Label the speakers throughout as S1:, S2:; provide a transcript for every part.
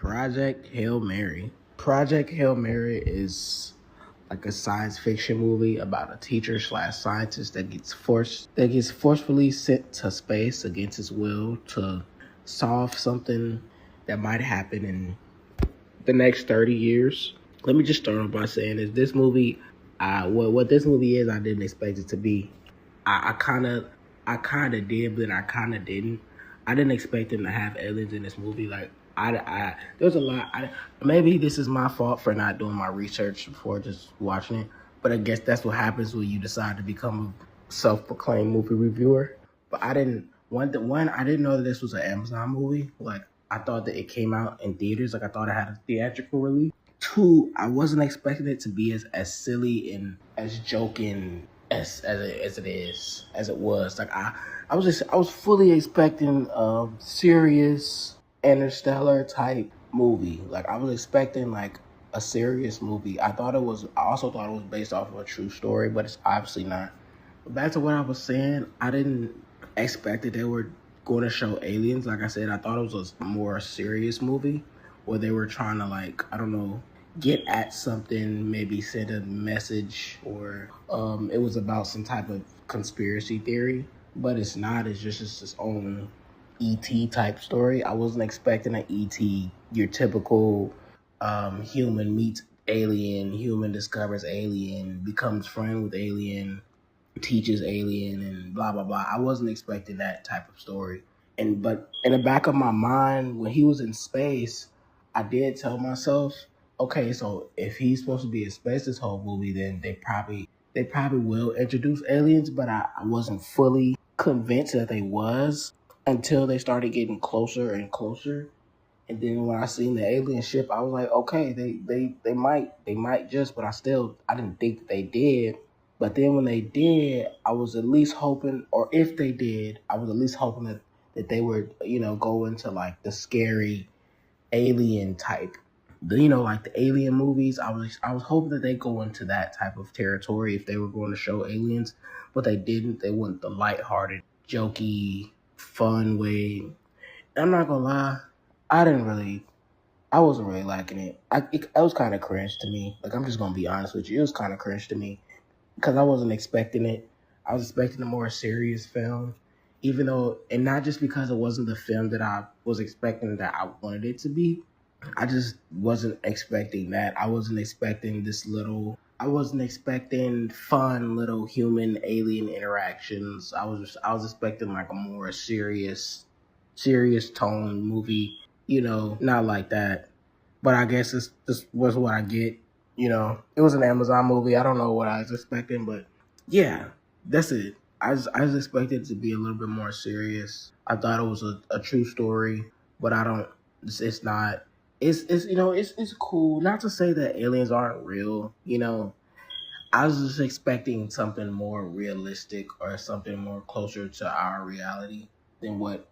S1: Project Hail Mary. Project Hail Mary is like a science fiction movie about a teacher slash scientist that gets forcefully sent to space against his will to solve something that might happen in the next 30 years. Let me just start off by saying this movie, what this movie is, I didn't expect it to be. I kind of did, but I kind of didn't. I didn't expect them to have aliens in this movie. Like there's a lot. Maybe this is my fault for not doing my research before just watching it. But I guess that's what happens when you decide to become a self-proclaimed movie reviewer. But I didn't. One, I didn't know that this was an Amazon movie. Like I thought that it came out in theaters. Like I thought it had a theatrical release. Two, I wasn't expecting it to be as silly and as joking as it was. Like I was fully expecting a serious interstellar type movie. Like I was expecting like a serious movie. I also thought it was based off of a true story, but it's obviously not. But back to what I was saying, I didn't expect that they were going to show aliens. Like I said, I thought it was a more serious movie where they were trying to, like, I don't know, get at something, maybe send a message, or it was about some type of conspiracy theory. But it's not. It's just its own E.T. type story. I wasn't expecting an E.T., your typical human meets alien, human discovers alien, becomes friend with alien, teaches alien, and blah blah blah. I wasn't expecting that type of story. But in the back of my mind, when he was in space, I did tell myself, okay, so if he's supposed to be in space this whole movie, then they probably will introduce aliens. But I wasn't fully convinced that they was until they started getting closer and closer. And then when I seen the alien ship, I was like, okay, they might just, but I didn't think that they did. But then when they did, I was at least hoping, or if they did, I was at least hoping that they would, go into like the scary alien type, like the alien movies. I was hoping that they go into that type of territory if they were going to show aliens, but they didn't. They went the lighthearted, jokey, fun way. And I'm not gonna lie, I wasn't really liking it. It was kind of cringe to me. Like I'm just gonna be honest with you, it was kind of cringe to me because I wasn't expecting it. I was expecting a more serious film, even though, and not just because it wasn't the film that I was expecting that I wanted it to be. I just wasn't expecting that. I wasn't expecting I wasn't expecting fun little human alien interactions. I was expecting like a more serious tone movie, not like that. But I guess this was what I get. It was an Amazon movie. I don't know what I was expecting, but yeah, that's it. I just expected it to be a little bit more serious. I thought it was a true story, but I don't. It's not. It's cool. Not to say that aliens aren't real. I was just expecting something more realistic or something more closer to our reality than what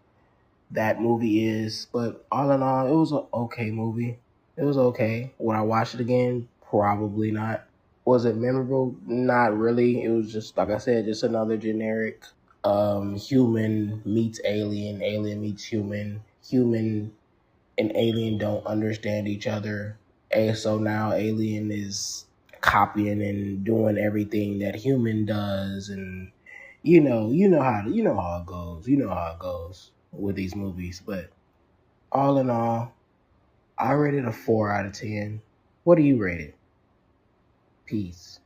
S1: that movie is. But all in all, it was an okay movie. It was okay. Would I watch it again? Probably not. Was it memorable? Not really. It was just, like I said, just another generic human meets alien, alien meets human and alien don't understand each other. And so now alien is copying and doing everything that human does, and you know how it goes. You know how it goes with these movies. But all in all, I rated a 4 out of 10. What do you rate it? Peace.